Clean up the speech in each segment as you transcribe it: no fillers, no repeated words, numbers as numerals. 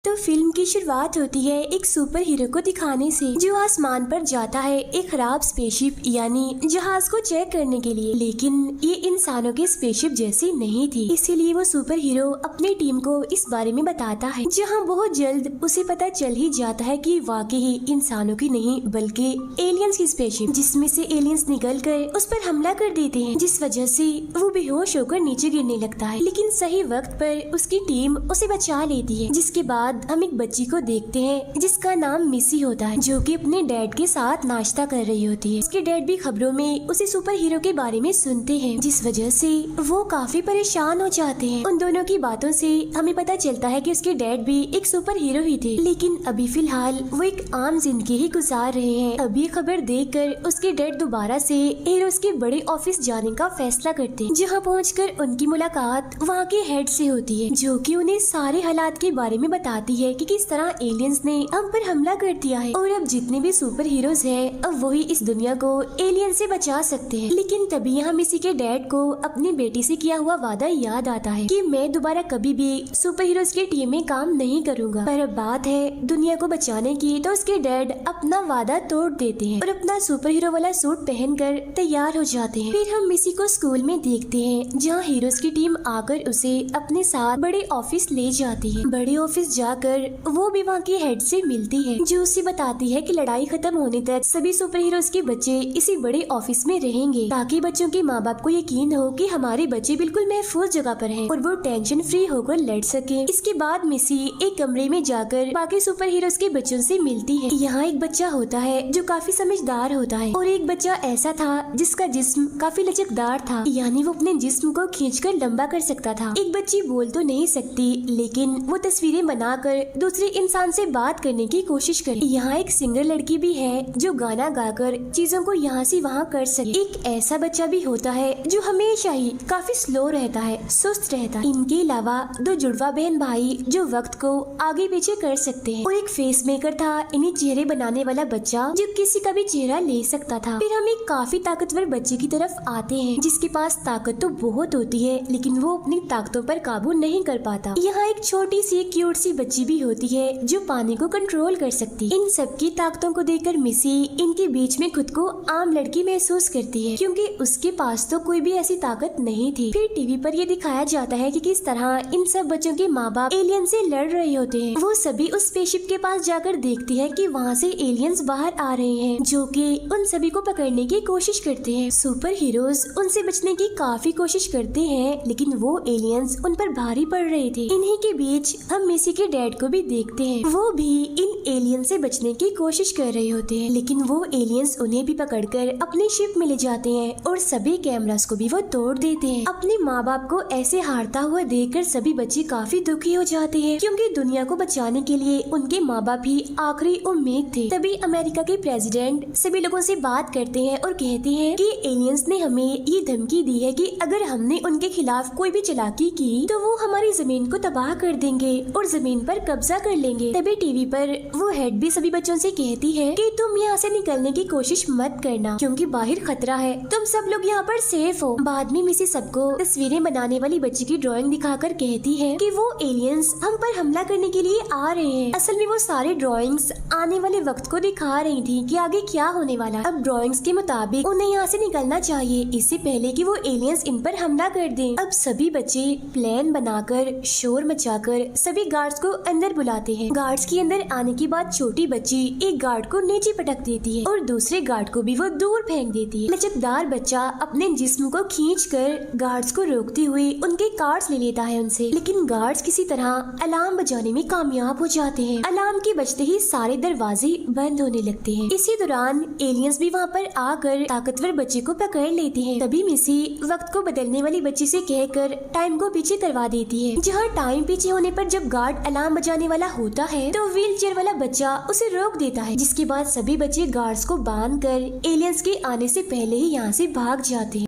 तो फिल्म की शुरुआत होती है एक सुपर हीरो को दिखाने से जो आसमान पर जाता है एक खराब स्पेसशिप यानी जहाज को चेक करने के लिए, लेकिन ये इंसानों के स्पेसशिप जैसी नहीं थी। इसीलिए वो सुपर हीरो अपनी टीम को इस बारे में बताता है, जहां बहुत जल्द उसे पता चल ही जाता है कि वाकई ही इंसानों की नहीं बल्कि एलियंस की स्पेसशिप, जिसमें से एलियंस निकल कर उस पर हमला कर देते हैं, जिस वजह से वो बेहोश होकर नीचे गिरने लगता है। लेकिन सही वक्त पर उसकी टीम उसे बचा लेती है। जिसके बाद हम एक बच्ची को देखते हैं जिसका नाम मिसी होता है, जो कि अपने डैड के साथ नाश्ता कर रही होती है। उसके डैड भी खबरों में उसे सुपर हीरो के बारे में सुनते हैं, जिस वजह से वो काफी परेशान हो जाते हैं। उन दोनों की बातों से हमें पता चलता है कि उसके डैड भी एक सुपर हीरो ही थे, लेकिन अभी फिलहाल वो एक आम जिंदगी ही गुजार रहे हैं। अभी खबर देखकर उसके डैड दोबारा से हीरोज के बड़े ऑफिस जाने का फैसला करते हैं, जहाँ पहुँचकर उनकी मुलाकात वहाँ के हेड से होती है, जो कि उन्हें सारे हालात के बारे में बताती है कि किस तरह एलियंस ने हम पर हमला कर दिया है और अब जितने भी सुपर हीरोज हैं अब वही इस दुनिया को एलियन से बचा सकते हैं। लेकिन तभी यहाँ मिसी के डैड को अपनी बेटी से किया हुआ वादा याद आता है कि मैं दोबारा कभी भी सुपर हीरोज की टीम में काम नहीं करूंगा। पर अब बात है दुनिया को बचाने की, तो उसके डैड अपना वादा तोड़ देते हैं और अपना सुपर हीरो वाला सूट पहनकर तैयार हो जाते हैं। फिर हम मिसी को स्कूल में देखते हैं, जहाँ हीरोज की टीम आकर उसे अपने साथ बड़े ऑफिस ले जाती है। बड़े ऑफिस जाकर वो भी वहाँ के हेड से मिलती है, जो उसे बताती है कि लड़ाई खत्म होने तक सभी सुपर हीरोज के बच्चे इसी बड़े ऑफिस में रहेंगे, ताकि बच्चों के माँ बाप को यकीन हो कि हमारे बच्चे बिल्कुल महफूज जगह पर हैं और वो टेंशन फ्री होकर लड़ सके। इसके बाद मिसी एक कमरे में जाकर बाकी सुपर हीरोज के बच्चों से मिलती है। यहाँ एक बच्चा होता है जो काफी समझदार होता है और एक बच्चा ऐसा था जिसका जिस्म काफी लचकदार था, यानी वो अपने जिस्म को खींचकर लंबा कर सकता था। एक बच्ची बोल तो नहीं सकती, लेकिन वो तस्वीरें बनाकर दूसरे इंसान से बात करने की कोशिश करे। यहाँ एक सिंगर लड़की भी है जो गाना गाकर चीजों को यहाँ से वहाँ कर सके। एक ऐसा बच्चा भी होता है जो हमेशा ही काफी स्लो रहता है, सुस्त रहता है। इनके अलावा दो जुड़वा बहन भाई जो वक्त को आगे पीछे कर सकते हैं और एक फेस मेकर था, इन्हें चेहरे बनाने वाला बच्चा जो किसी का भी चेहरा ले सकता था। फिर हम एक काफी ताकतवर बच्चे की तरफ आते हैं, जिसके पास ताकत तो बहुत होती है लेकिन वो अपनी ताकतों पर काबू नहीं कर पाता। यहाँ एक छोटी सी क्यूट सी बच्ची भी होती है जो पानी को कंट्रोल कर सकती है। इन सबकी ताकतों को देखकर मिसी इनके बीच में खुद को आम लड़की महसूस करती है, क्योंकि उसके पास तो कोई भी ऐसी ताकत नहीं थी। फिर टीवी पर ये दिखाया जाता है कि किस तरह इन सब बच्चों के माँ बाप एलियन से लड़ रहे होते हैं। वो सभी उस स्पेसशिप के पास जाकर देखती है कि वहाँ से एलियंस बाहर आ रहे हैं, जो कि उन सभी को पकड़ने की कोशिश करते हैं। सुपर हीरोज उनसे बचने की काफी कोशिश करते हैं, लेकिन वो एलियंस उन पर भारी पड़ रहे थे। इन्हीं के बीच हम मिसी के डैड को भी देखते हैं, वो भी इन एलियन से बचने की कोशिश कर रहे होते हैं, लेकिन वो एलियंस उन्हें भी पकड़कर अपनी शिप में ले जाते हैं और सभी कैमरास को भी वो तोड़ देते हैं। अपने माँ बाप को ऐसे हारता हुआ देखकर सभी बच्चे काफी दुखी हो जाते हैं, क्योंकि दुनिया को बचाने के लिए उनके माँ बाप ही आखिरी उम्मीद थे। तभी अमेरिका के प्रेसिडेंट सभी लोगों से बात करते हैं और कहते हैं कि एलियंस ने हमें ये धमकी दी है कि अगर हमने उनके खिलाफ कोई भी चालाकी की तो वो हमारी जमीन को तबाह कर देंगे और जमीन पर कब्जा कर लेंगे। तभी टीवी पर वो हेड भी सभी बच्चों से कहती है कि तुम यहाँ से निकलने की कोशिश मत करना, क्योंकि बाहर खतरा है, तुम सब लोग यहाँ पर सेफ हो। बाद में मिसी सबको तस्वीरें बनाने वाली बच्ची की ड्राइंग दिखाकर कहती है कि वो एलियंस हम पर हमला करने के लिए आ रहे हैं। असल में वो सारे ड्राइंग्स आने वाले वक्त को दिखा रही थी कि आगे क्या होने वाला। अब ड्राइंग्स के मुताबिक उन्हें यहाँ से निकलना चाहिए इससे पहले कि वो एलियंस इन पर हमला कर दें। अब सभी बच्चे प्लान बनाकर शोर मचाकर सभी गार्ड्स को अंदर बुलाते हैं। गार्ड्स के अंदर आने के बाद छोटी बच्ची एक गार्ड को नीचे पटक देती है और दूसरे गार्ड को भी वो दूर फेंक देती है। लचकदार बच्चा अपने जिस्म को खींचकर गार्ड्स को रोकते हुए उनके कार्ड्स ले लेता है उनसे, लेकिन गार्ड्स किसी तरह अलार्म बजाने में कामयाब हो जाते हैं। अलार्म के बजते ही सारे दरवाजे बंद होने लगते हैं। इसी दौरान एलियंस भी वहाँ पर आकर ताकतवर बच्चे को पकड़ लेते हैं। तभी मिसी वक्त को बदलने वाली बच्ची से कहकर टाइम को पीछे करवा देती है। जहाँ टाइम पीछे होने पर जब गार्ड अलार्म बजाने वाला होता है तो व्हील चेयर वाला बच्चा उसे रोक देता है, जिसके बाद सभी बच्चे गार्ड्स को बांधकर एलियंस के आने से पहले ही यहाँ से भाग जाते हैं।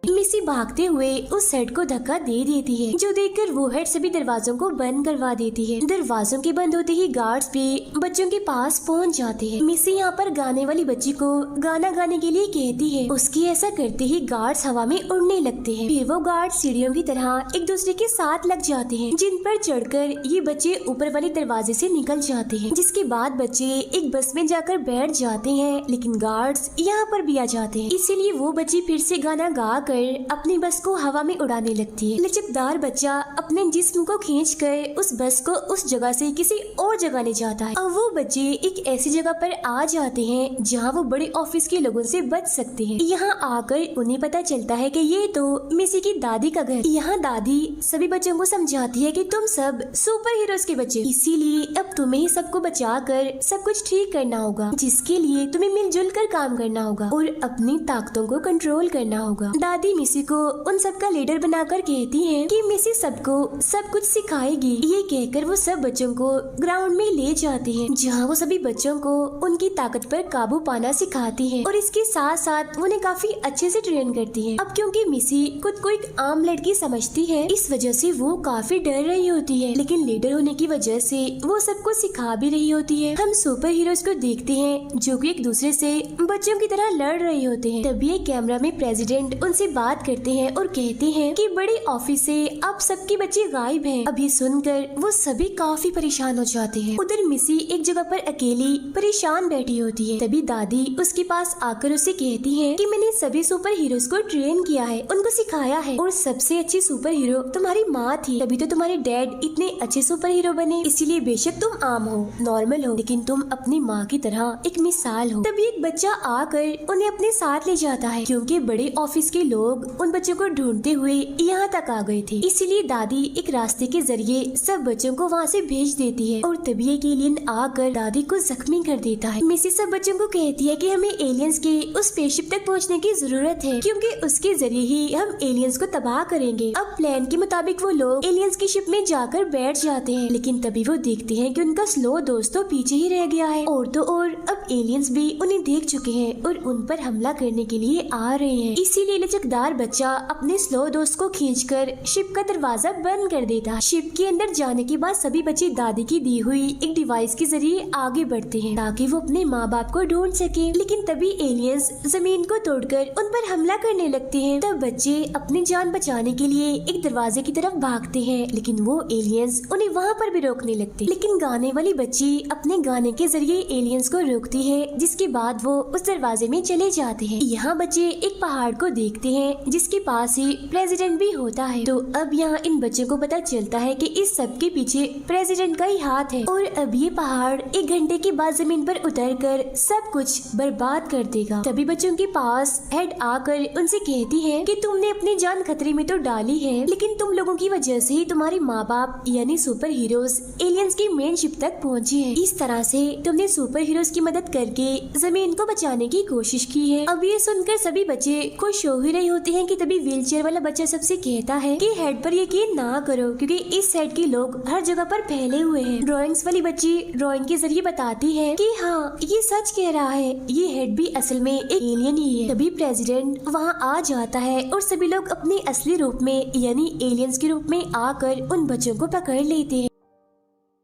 मिसी मिसी भागते हुए उस हेड को धक्का दे देती है, जो देखकर वो हेड सभी दरवाजों को बंद करवा देती है। दरवाजों के बंद होते ही गार्ड्स भी बच्चों के पास पहुंच जाते हैं। मिसी यहाँ पर गाने वाली बच्ची को गाना गाने के लिए कहती है। उसकी ऐसा करते ही गार्ड्स हवा में उड़ने लगते हैं। फिर वो गार्ड सीढ़ियों की तरह एक दूसरे के साथ लग जाते हैं, जिन पर चढ़कर ये बच्चे ऊपर वाले दरवाजे से निकल जाते हैं। जिसके बाद बच्चे एक बस में जाकर बैठ जाते हैं, लेकिन गार्ड्स यहाँ पर भी आ जाते हैं। इसीलिए वो बच्ची फिर से गाना गा कर अपनी बस को हवा में उड़ाने लगती है। लचकदार बच्चा अपने जिस्म को खींचकर उस बस को उस जगह से किसी और जगह ले जाता है। अब वो बच्चे एक ऐसी जगह पर आ जाते हैं जहाँ वो बड़े ऑफिस के लोगों से बच सकते हैं। यहाँ आकर उन्हें पता चलता है कि ये तो मिसी की दादी का घर। यहाँ दादी सभी बच्चों को समझाती है कि तुम सब सुपर हीरोज के बच्चे, इसीलिए अब तुम्हें ही सबको बचा कर सब कुछ ठीक करना होगा, जिसके लिए तुम्हें मिलजुल कर काम करना होगा और अपनी ताकतों को कंट्रोल करना होगा। दादी मिसी को उन सबका लीडर बनाकर कहती है कि मिसी सबको सब कुछ सिखाएगी। ये कहकर वो सब बच्चों को ग्राउंड में ले जाती है, जहाँ वो सभी बच्चों को उनकी ताकत पर काबू पाना सिखाती है और इसके साथ साथ उन्हें काफी अच्छे से ट्रेन करती है। अब क्योंकि मिसी खुद को एक आम लड़की समझती है, इस वजह से वो काफी डर रही होती है, लेकिन लीडर होने की वजह से वो सबको सिखा भी रही होती है। हम सुपर हीरोज को देखते हैं जो कि एक दूसरे से बच्चों की तरह लड़ रहे होते हैं। तभी एक कैमरा में प्रेसिडेंट उनसे बात करते हैं और कहते हैं कि बड़े ऑफिस से अब सबके बच्चे गायब हैं। अब ये सुनकर वो सभी काफी परेशान हो जाते हैं। उधर मिसी एक जगह पर अकेली परेशान बैठी होती है। तभी दादी उसके पास आकर उसे कहती है कि मैंने सभी सुपर हीरोज को ट्रेन किया है, उनको सिखाया है और सबसे अच्छी सुपर हीरो तुम्हारी माँ थी, तभी तो तुम्हारे डैड इतने अच्छे सुपर हीरो बने। इसीलिए बेशक तुम आम हो, नॉर्मल हो, लेकिन तुम अपनी माँ की तरह एक मिसाल हो। तभी एक बच्चा आकर उन्हें अपने साथ ले जाता है, क्योंकि बड़े ऑफिस के लोग उन बच्चों को ढूंढते हुए यहाँ तक आ गए थे। इसीलिए दादी एक रास्ते के जरिए सब बच्चों को वहाँ से भेज देती है और तभी एक एलियन आकर दादी को जख्मी कर देता है। मिसी सब बच्चों को कहती है कि हमें एलियंस के उस स्पेसशिप तक पहुँचने की जरूरत है, क्योंकि उसके जरिए ही हम एलियंस को तबाह करेंगे। अब प्लान के मुताबिक वो लोग एलियंस की शिप में जाकर बैठ जाते हैं, लेकिन तभी वो देखते हैं कि उनका स्लो दोस्त तो पीछे ही रह गया है। और तो और अब एलियंस भी उन्हें देख चुके हैं और उन पर हमला करने के लिए आ रहे हैं। इसीलिए लचकदार बच्चा अपने स्लो दोस्त को खींचकर शिप का दरवाजा बंद कर देता है। शिप के अंदर जाने के बाद सभी बच्चे दादी की दी हुई एक डिवाइस के जरिए आगे बढ़ते हैं ताकि वो अपने माँ बाप को ढूंढ सके। लेकिन तभी एलियंस जमीन को तोड़कर उन पर हमला करने लगते हैं। तब बच्चे अपनी जान बचाने के लिए एक दरवाजे की तरफ भागते हैं, लेकिन वो एलियंस उन्हें वहाँ पर भी रोकने लगते। लेकिन गाने वाली बच्ची अपने गाने के जरिए एलियंस को रोकती है, जिसके बाद वो उस दरवाजे में चले जाते हैं। यहाँ बच्चे एक पहाड़ को देखते हैं जिसके पास ही प्रेसिडेंट भी होता है। तो अब यहाँ इन बच्चों को पता चलता है कि इस सब के पीछे प्रेसिडेंट का ही हाथ है और अब ये पहाड़ 1 घंटे के बाद जमीन पर उतरकर सब कुछ बर्बाद कर देगा। तभी बच्चों के पास हेड आकर उनसे कहती है कि तुमने अपनी जान खतरे में तो डाली है, लेकिन तुम लोगों की वजह से ही तुम्हारे माँ बाप यानी सुपर हीरोज एलियंस की मेन शिप तक पहुँचे हैं। इस तरह से तुमने सुपर हीरोज की मदद करके जमीन को बचाने की कोशिश की है। अब ये सुनकर सभी बच्चे खुश हो ही रहे होते हैं कि तभी व्हीलचेयर वाला बच्चा सबसे कहता है कि हेड पर यकीन ना करो, क्योंकि इस हेड के लोग हर जगह पर फैले हुए हैं। ड्राइंग्स वाली बच्ची ड्राइंग के जरिए बताती है कि हाँ ये सच कह रहा है, ये हेड भी असल में एक एलियन ही है। तभी प्रेसिडेंट वहाँ आ जाता है और सभी लोग अपने असली रूप में यानी एलियंस के रूप में आकर उन बच्चों को पकड़ लेते हैं।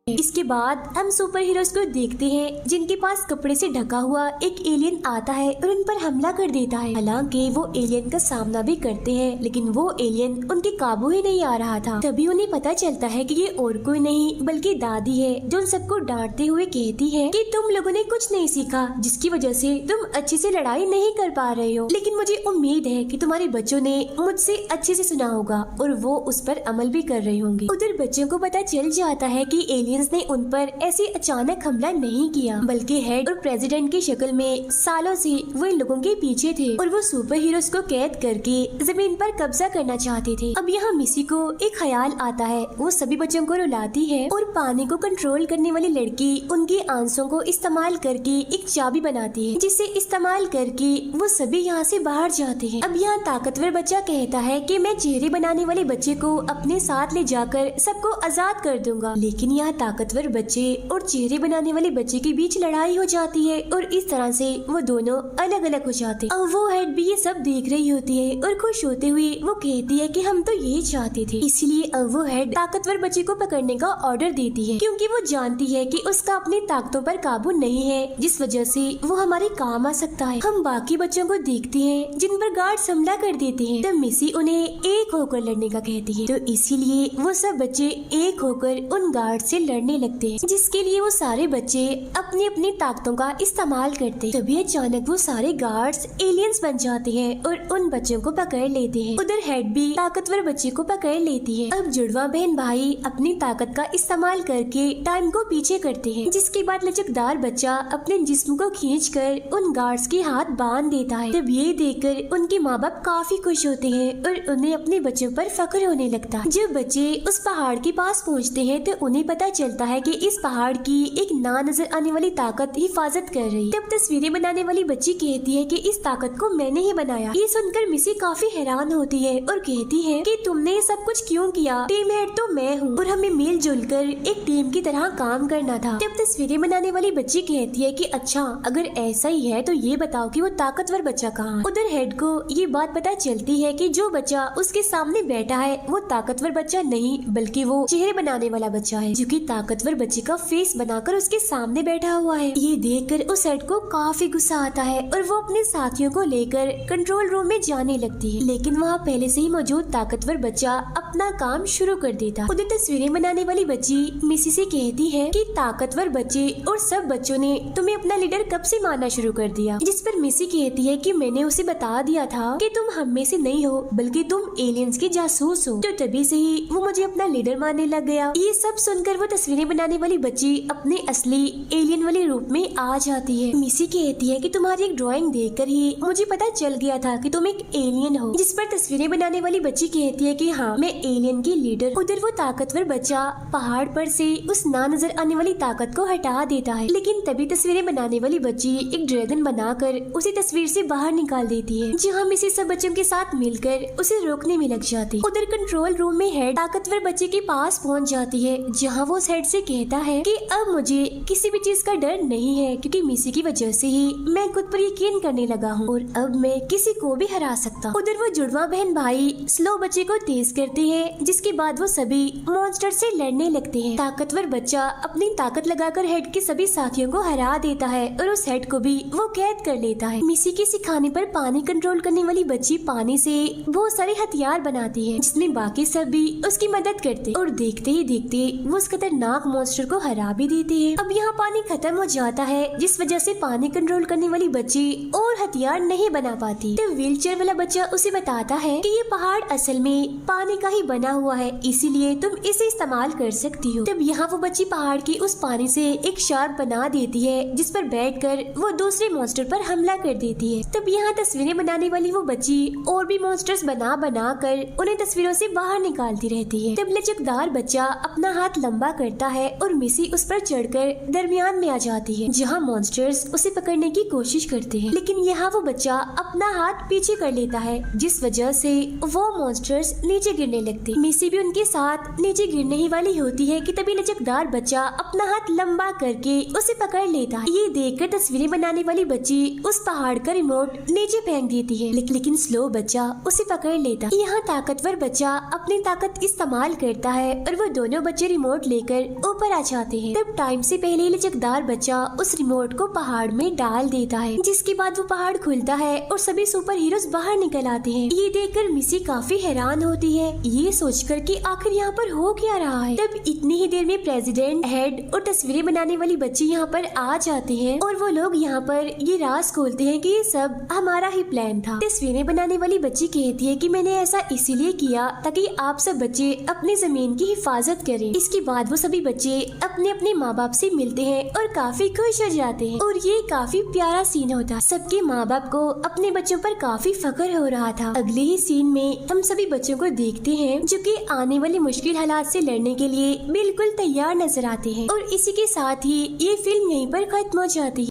इसके बाद हम सुपर हीरोज को देखते हैं जिनके पास कपड़े से ढका हुआ एक एलियन आता है और उन पर हमला कर देता है। हालांकि वो एलियन का सामना भी करते हैं, लेकिन वो एलियन उनके काबू ही नहीं आ रहा था। तभी उन्हें पता चलता है कि ये और कोई नहीं बल्कि दादी है, जो उन सबको डांटते हुए कहती है कि तुम लोगों ने कुछ नहीं सीखा, जिसकी वजह से तुम अच्छे से लड़ाई नहीं कर पा रहे हो। लेकिन मुझे उम्मीद है कि तुम्हारे बच्चों ने मुझसे अच्छे से सुना होगा और वो उस पर अमल भी कर रहे होंगे। उधर बच्चों को पता चल जाता है कि एलियंस ने उन पर ऐसे अचानक हमला नहीं किया, बल्कि हेड और प्रेसिडेंट की शक्ल में सालों से वो इन लोगों के पीछे थे और वो सुपर हीरोज को कैद करके जमीन पर कब्जा करना चाहते थे। अब यहाँ मिसी को एक ख्याल आता है, वो सभी बच्चों को रुलाती है और पानी को कंट्रोल करने वाली लड़की उनके आंसुओं को इस्तेमाल करके एक चाबी बनाती है, जिसे इस्तेमाल करके वो सभी यहाँ से बाहर जाते हैं। अब यहाँ ताकतवर बच्चा कहता है कि मैं चेहरे बनाने वाले बच्चे को अपने साथ ले जाकर सबको आजाद कर दूंगा, लेकिन यहाँ ताकतवर ताकतवर बच्चे और चेहरे बनाने वाले बच्चे के बीच लड़ाई हो जाती है और इस तरह से वो दोनों अलग अलग हो जाते हैं। और वो हेड भी ये सब देख रही होती है और खुश होते हुए वो कहती है कि हम तो ये चाहते थे। इसलिए अब वो हेड ताकतवर बच्चे को पकड़ने का ऑर्डर देती है, क्योंकि वो जानती है कि उसका अपनी ताकतों पर काबू नहीं है, जिस वजह से वो हमारे काम आ सकता है। हम बाकी बच्चों को देखते हैं जिन पर गार्ड्स हमला कर देते हैं, तब मिसी उन्हें एक होकर लड़ने का कहती है। तो इसीलिए वो सब बच्चे एक होकर उन गार्ड से लड़ने लगते हैं, जिसके लिए वो सारे बच्चे अपनी अपनी ताकतों का इस्तेमाल करते हैं। तभी अचानक वो सारे गार्ड्स एलियंस बन जाते हैं और उन बच्चों को पकड़ लेते हैं। उधर हेड भी ताकतवर बच्चे को पकड़ लेती है। अब जुड़वा बहन भाई अपनी ताकत का इस्तेमाल करके टाइम को पीछे करते हैं, जिसके बाद लचकदार बच्चा अपने जिस्म को खींचकर उन गार्ड्स के हाथ बांध देता है। तब ये देखकर उनके माँ बाप काफी खुश होते हैं और उन्हें अपने बच्चों पर फख्र होने लगता है। जब बच्चे उस पहाड़ के पास पहुँचते हैं तो उन्हें पता चलता है कि इस पहाड़ की एक ना नजर आने वाली ताकत हिफाजत कर रही। तब तस्वीरें बनाने वाली बच्ची कहती है कि इस ताकत को मैंने ही बनाया। ये सुनकर मिसी काफी हैरान होती है और कहती है कि तुमने ये सब कुछ क्यों किया? टीम हेड तो मैं हूँ और हमें मिलजुल कर एक टीम की तरह काम करना था। तब तस्वीरें बनाने वाली बच्ची कहती है कि अच्छा, अगर ऐसा ही है तो ये बताओ कि वो ताकतवर बच्चा कहाँ है? उधर हेड को ये बात पता चलती है कि जो बच्चा उसके सामने बैठा है वो ताकतवर बच्चा नहीं, बल्कि वो चेहरे बनाने वाला बच्चा है, जो कि ताकतवर बच्चे का फेस बनाकर उसके सामने बैठा हुआ है। ये देखकर उस हेड को काफी गुस्सा आता है और वो अपने साथियों को लेकर कंट्रोल रूम में जाने लगती है, लेकिन वहाँ पहले से ही मौजूद ताकतवर बच्चा अपना काम शुरू कर देता। उधर तस्वीरें बनाने वाली बच्ची मिसी से कहती है कि ताकतवर बच्चे और सब बच्चों ने तुम्हें अपना लीडर कब से मानना शुरू कर दिया? जिस पर मिसी कहती है कि मैंने उसे बता दिया था कि तुम हम में से नहीं हो, बल्कि तुम एलियंस के जासूस हो, तो तभी से ही वो मुझे अपना लीडर मानने लग गया। ये सब सुनकर वो तस्वीरें बनाने वाली बच्ची अपने असली एलियन वाले रूप में आ जाती है। मिसी कहती है कि तुम्हारी एक ड्राइंग देखकर ही मुझे पता चल गया था कि तुम एक एलियन हो। जिस पर तस्वीरें बनाने वाली बच्ची कहती है कि हाँ, मैं एलियन की लीडर। उधर वो ताकतवर बच्चा पहाड़ पर से उस ना नजर आने वाली ताकत को हटा देता है, लेकिन तभी तस्वीरें बनाने वाली बच्ची एक ड्रैगन बनाकर उसे तस्वीर से बाहर निकाल देती है, जहाँ मिसी सब बच्चों के साथ मिलकर उसे रोकने में लग जाती। उधर कंट्रोल रूम में हेड ताकतवर बच्चे के पास पहुँच जाती है, जहाँ वो उस हेड से कहता है कि अब मुझे किसी भी चीज का डर नहीं है, क्योंकि मिसी की वजह से ही मैं खुद पर यकीन करने लगा हूँ और अब मैं किसी को भी हरा सकता। उधर वो जुड़वा बहन भाई स्लो बच्चे को तेज करते हैं, जिसके बाद वो सभी मॉन्स्टर से लड़ने लगते हैं। ताकतवर बच्चा अपनी ताकत लगाकर हेड के सभी साथियों को हरा देता है और उस हेड को भी वो कैद कर लेता है। मिसी के सिखाने पर पानी कंट्रोल करने वाली बच्ची पानी से बहुत सारे हथियार बनाती है, जिसमें बाकी सब भी उसकी मदद करते और देखते ही देखते वो उस खतरनाक मॉन्स्टर को हरा भी देती है। अब यहाँ पानी खत्म हो जाता है, जिस वजह से पानी कंट्रोल करने वाली बच्ची और हथियार नहीं बना पाती। तो व्हीलचेयर वाला बच्चा उसे बताता है कि ये पहाड़ असल में पानी का ही बना हुआ है, इसीलिए तुम इसे इस्तेमाल कर सकती हो। तब यहाँ वो बच्ची पहाड़ की उस पानी से एक शार्क बना देती है, जिस पर बैठकर वो दूसरे मॉन्स्टर पर हमला कर देती है। तब यहाँ तस्वीरें बनाने वाली वो बच्ची और भी मॉन्स्टर्स बना कर उन्हें तस्वीरों से बाहर निकालती रहती है। तब लचकदार बच्चा अपना हाथ लंबा करता है और मिसी उस पर चढ़कर दरमियान में आ जाती है, जहाँ मॉन्स्टर्स उसे पकड़ने की कोशिश करते हैं, लेकिन यहाँ वो बच्चा अपना हाथ पीछे कर लेता है, जिस वजह से वो मॉन्स्टर्स नीचे गिरने लगते। मिसी भी उनके साथ नीचे गिरने ही वाली होती है कि तभी लचकदार बच्चा अपना हाथ लंबा करके उसे पकड़ लेता है। ये देखकर तस्वीरें बनाने वाली बच्ची उस पहाड़ का रिमोट नीचे फेंक देती है, लेकिन स्लो बच्चा उसे पकड़ लेता। यहाँ ताकतवर बच्चा अपनी ताकत इस्तेमाल करता है और वो दोनों बच्चे रिमोट लेकर ऊपर आ जाते हैं। तब टाइम से पहले लचकदार बच्चा उस रिमोट को पहाड़ में डाल देता है, जिसके बाद वो पहाड़ खुलता है और सभी सुपर हीरोज बाहर निकल आते हैं। ये देखकर मिसी काफी हैरान होती है, ये सोचकर कि आखिर यहाँ पर हो क्या रहा है। तब इतनी ही देर में प्रेसिडेंट, हेड और तस्वीरें बनाने वाली बच्ची यहाँ पर आ जाते हैं और वो लोग यहाँ पर ये राज खोलते हैं कि ये सब हमारा ही प्लान था। तस्वीरें बनाने वाली बच्ची कहती है कि मैंने ऐसा इसीलिए किया ताकि आप सब बच्चे अपनी जमीन की हिफाजत करें। इसके बाद वो सभी बच्चे अपने अपने माँ बाप से मिलते हैं और काफी खुश हो जाते हैं और ये काफी प्यारा सीन होता। सबके माँ बाप को अपने बच्चों पर काफी फख्र हो रहा था। अगले ही सीन में हम सभी बच्चों को देखते हैं जो कि आने वाले मुश्किल हालात से लड़ने के लिए बिल्कुल तैयार नजर आते हैं और इसी के साथ ही ये फिल्म यहीं पर खत्म हो जाती है।